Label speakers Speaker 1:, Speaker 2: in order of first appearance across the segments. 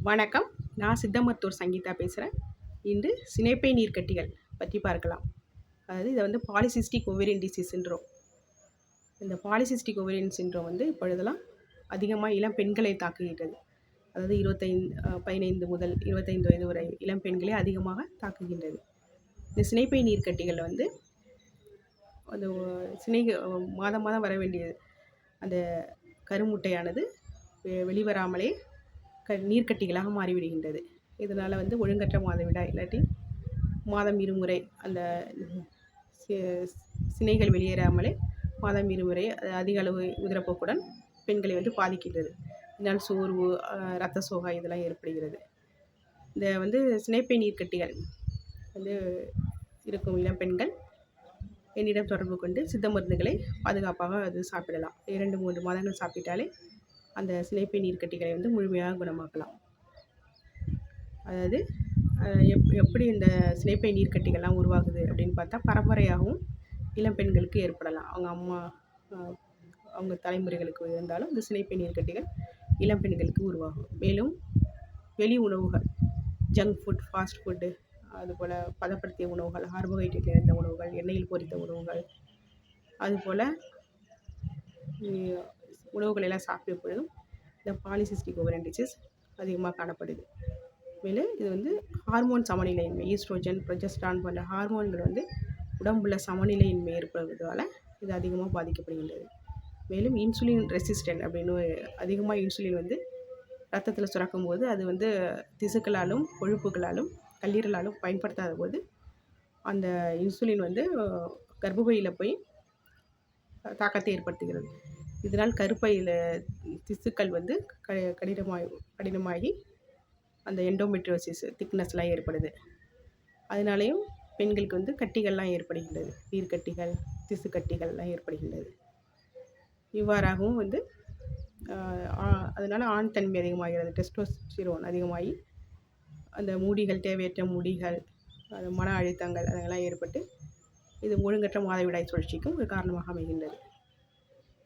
Speaker 1: வணக்கம். நான் சித்தமருத்துவர் சங்கீதா பேசுகிறேன். இன்று சினைப்பை நீர்க்கட்டிகள் பற்றி பார்க்கலாம். அதாவது இதை வந்து பாலிசிஸ்டிக் ஓவேரியன் டிசீஸ் சிண்ட்ரோம். இந்த பாலிசிஸ்டிக் ஓவேரியன் சிண்ட்ரோம் வந்து இப்பொழுதெல்லாம் அதிகமாக இளம் பெண்களை தாக்குகின்றது. அதாவது 15 முதல் 25 வயது வரை இளம் பெண்களே அதிகமாக தாக்குகின்றது. இந்த சினைப்பை நீர்க்கட்டிகள் வந்து அந்த மாதம் மாதம் வர வேண்டியது அந்த கருமுட்டையானது வெளிவராமலே நீர்க்கட்டிகளாக மாறிவிடுகின்றது. இதனால் வந்து ஒழுங்கற்ற மாதவிடாய் இல்லாட்டி மாதம் இருமுறை அந்த சினைகள் வெளியேறாமலே மாதம் இருமுறை அதிக அளவு உதிரப்போக்குடன் பெண்களை வந்து பாதிக்கின்றது. இதனால் சோர்வு, இரத்த சோகை இதெல்லாம் ஏற்படுகிறது. இந்த வந்து சினைப்பை நீர்க்கட்டிகள் வந்து இருக்கும் இளம் பெண்கள் என்னிடம் தொடர்பு கொண்டு சித்த மருந்துகளை பாதுகாப்பாக அது சாப்பிடலாம். 2-3 மாதங்கள் சாப்பிட்டாலே அந்த சினைப்பை நீர்க்கட்டிகளை வந்து முழுமையாக குணமாக்கலாம். அதாவது எப்படி இந்த சினைப்பை நீர்க்கட்டிகள்லாம் உருவாகுது அப்படின்னு பார்த்தா, பரம்பரையாகவும் இளம் பெண்களுக்கு ஏற்படலாம். அவங்க அம்மா அவங்க தலைமுறைகளுக்கு இருந்தாலும் இந்த சினைப்பை நீர்க்கட்டிகள் இளம் பெண்களுக்கு உருவாகும். மேலும் வெளி உணவுகள், ஜங்க் ஃபுட், ஃபாஸ்ட் ஃபுட்டு, அதுபோல் பதப்படுத்திய உணவுகள், கார்போஹைட்ரேட் நிறைந்த உணவுகள், எண்ணெயில் பொரித்த உணவுகள், அதுபோல் உணவுகள் எல்லாம் சாப்பிடும் பொழுதும் இந்த பாலிசிஸ்டிக் ஓவேரியன் டிசீஸ் அதிகமாக காணப்படுது. மேலும் இது வந்து ஹார்மோன் சமநிலையின்மை, ஈஸ்ட்ரோஜன், ப்ரொஜெஸ்ட்ரான் போன்ற ஹார்மோன்கள் வந்து உடம்புல சமநிலையின்மை ஏற்படுவதால் இது அதிகமாக பாதிக்கப்படுகின்றது. மேலும் இன்சுலின் ரெசிஸ்டன்ட் அப்படின்னு அதிகமாக இன்சுலின் வந்து ரத்தத்தில் சுரக்கும் போது அது வந்து திசுக்களாலும் கொழுப்புகளாலும் கல்லீரலாலும் பயன்படுத்தாத போது அந்த இன்சுலின் வந்து கர்ப்பப்பையில் போய் தாக்கத்தை ஏற்படுத்துகிறது. இதனால் கருப்பையில் திசுக்கள் வந்து கடினமாகி அந்த எண்டோமெட்ரியோசிஸ் திக்னஸ்லாம் ஏற்படுது. அதனாலேயும் பெண்களுக்கு வந்து கட்டிகள்லாம் ஏற்படுகின்றது. நீர்க்கட்டிகள், திசுக்கட்டிகள்லாம் ஏற்படுகின்றது. இவ்வாறாகவும் வந்து அதனால் ஆண் தன்மை அதிகமாகிறது. டெஸ்டோஸ்டிரோன் அதிகமாகி அந்த முடிகள், தேவையற்ற முடிகள், மன அழுத்தங்கள் அதெல்லாம் ஏற்பட்டு இது ஒழுங்கற்ற மாதவிடாய் சுழற்சிக்கும் ஒரு காரணமாக அமைகின்றது.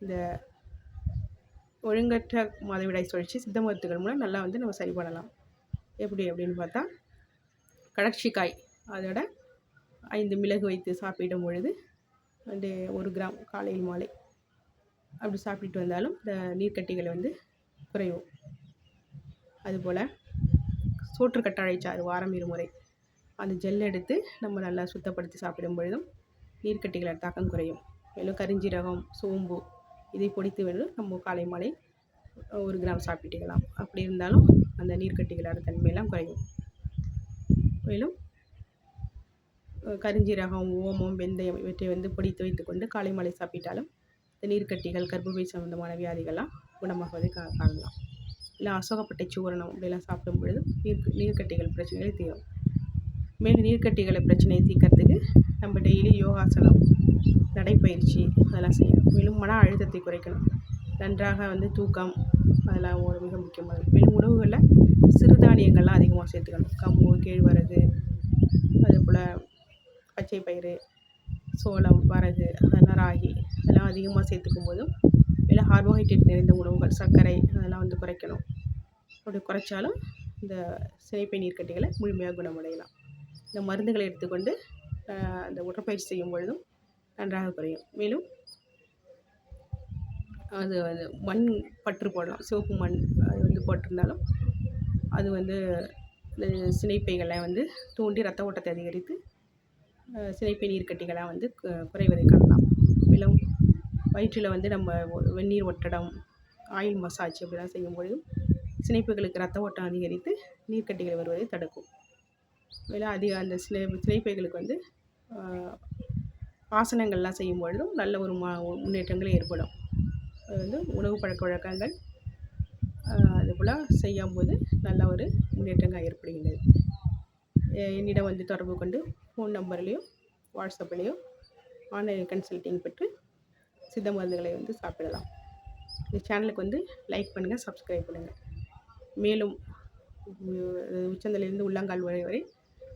Speaker 1: இந்த ஒழுங்கற்ற மாதவிடாய் சுழற்சி சித்த மருத்துவங்கள் மூலம் நல்லா வந்து நம்ம சரி பண்ணலாம். எப்படி அப்படின்னு பார்த்தா, கடற்சிக்காய் அதோட 5 மிளகு வைத்து சாப்பிடும் பொழுது அந்த 1 கிராம் காலையில் மாலை அப்படி சாப்பிட்டு வந்தாலும் இந்த நீர்க்கட்டிகளை வந்து குறையும். அதுபோல் சோற்றுக்கற்றாழைச்சாறு வாரம் 2 முறை அந்த ஜெல் எடுத்து நம்ம நல்லா சுத்தப்படுத்தி சாப்பிடும் பொழுதும் நீர்க்கட்டிகளோட தாக்கம் குறையும். மேலும் கரிஞ்சீரகம், சோம்பு இதை பொடித்து வந்து நம்ம காலை மாலை 1 கிராம் சாப்பிட்டுக்கலாம். அப்படி இருந்தாலும் அந்த நீர்க்கட்டிகளோட தன்மையெல்லாம் குறையும். மேலும் கரிஞ்சீரகம், ஓமம், வெந்தயம் இவற்றை வந்து பொடித்து வைத்துக்கொண்டு காலை மாலை சாப்பிட்டாலும் இந்த நீர்க்கட்டிகள், கர்ப்பப்பை சம்பந்தமான வியாதிகள்லாம் குணமாகுவதை காணலாம். இல்லை அசோகப்பட்டை சூரணம் இப்படிலாம் சாப்பிடும் பொழுது நீர்க்கட்டிகள் பிரச்சனைகளை தீரும். மேலும் நீர்க்கட்டிகளை பிரச்சனையை தீர்க்கறதுக்கு நம்ம டெய்லி யோகாசனம், நடைப்பயிற்சி அதெல்லாம் செய்யணும். மேலும் மன அழுத்தத்தை குறைக்கணும். நன்றாக வந்து தூக்கம் அதெல்லாம் ஒரு மிக முக்கியமானது. மேலும் உணவுகளில் சிறுதானியங்கள்லாம் அதிகமாக சேர்த்துக்கணும். கம்பு, கேழ்வரகு, அதேபோல் பச்சை பயிறு, சோளம், வரகு, அதெல்லாம் ராகி அதெல்லாம் அதிகமாக சேர்த்துக்கும் போதும் மேலும் கார்போஹைட்ரேட் நிறைந்த உணவுகள், சர்க்கரை அதெல்லாம் வந்து குறைக்கணும். அப்படி குறைச்சாலும் இந்த சினைப்பை நீர்க்கட்டிகளை முழுமையாக குணமடையலாம். இந்த மருந்துகளை எடுத்துக்கொண்டு அந்த உடற்பயிற்சி செய்யும் பொழுதும் நன்றாக குறையும். மேலும் அது மண் பற்று போடலாம். சிவப்பு மண் அது வந்து போட்டிருந்தாலும் அது வந்து இந்த சினைப்பைகளை வந்து தூண்டி ரத்த ஓட்டத்தை அதிகரித்து சினைப்பை நீர்க்கட்டிகளாக வந்து குறைவதை காணலாம். மேலும் வயிற்றில் வந்து நம்ம வெந்நீர் ஒட்டடம், ஆயில் மசாஜ் இப்படிலாம் செய்யும் பொழுதும் சினைப்பைகளுக்கு ரத்த ஓட்டம் அதிகரித்து நீர்க்கட்டிகள் வருவதை தடுக்கும். மேலும் அந்த சினைப்பைகளுக்கு வந்து ஆசனங்கள்லாம் செய்யும் பொழுதும் நல்ல ஒரு முன்னேற்றங்கள் ஏற்படும். அது வந்து உணவு பழக்க வழக்கங்கள் அதுபோல் செய்யும்போது நல்ல ஒரு முன்னேற்றங்கள் ஏற்படுகின்றது. என்னிடம் வந்து தொடர்பு கொண்டு ஃபோன் நம்பர்லேயும் வாட்ஸ்அப்லேயும் ஆன்லைன் கன்சல்டிங் பெற்று சித்த மருந்துகளை வந்து சாப்பிடலாம். இந்த சேனலுக்கு வந்து லைக் பண்ணுங்கள், சப்ஸ்கிரைப் பண்ணுங்கள். மேலும் உச்சந்தலையிலிருந்து உள்ளங்கால் வரை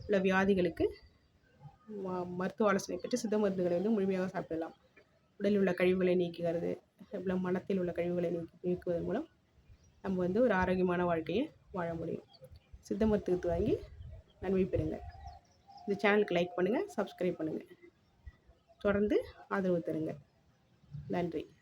Speaker 1: உள்ள வியாதிகளுக்கு மருத்துவ ஆலோசனை பெற்று சித்த மருந்துகளை வந்து முழுமையாக சாப்பிடலாம். உடலில் உள்ள கழிவுகளை நீக்குகிறது, மனத்தில் உள்ள கழிவுகளை நீக்குவதன் மூலம் நம்ம வந்து ஒரு ஆரோக்கியமான வாழ்க்கையை வாழ முடியும். சித்த மருத்துவத்தை வாங்கி நன்மை பெறுங்க. இந்த சேனலுக்கு லைக் பண்ணுங்கள், சப்ஸ்கிரைப் பண்ணுங்கள். தொடர்ந்து ஆதரவு தருங்க. நன்றி.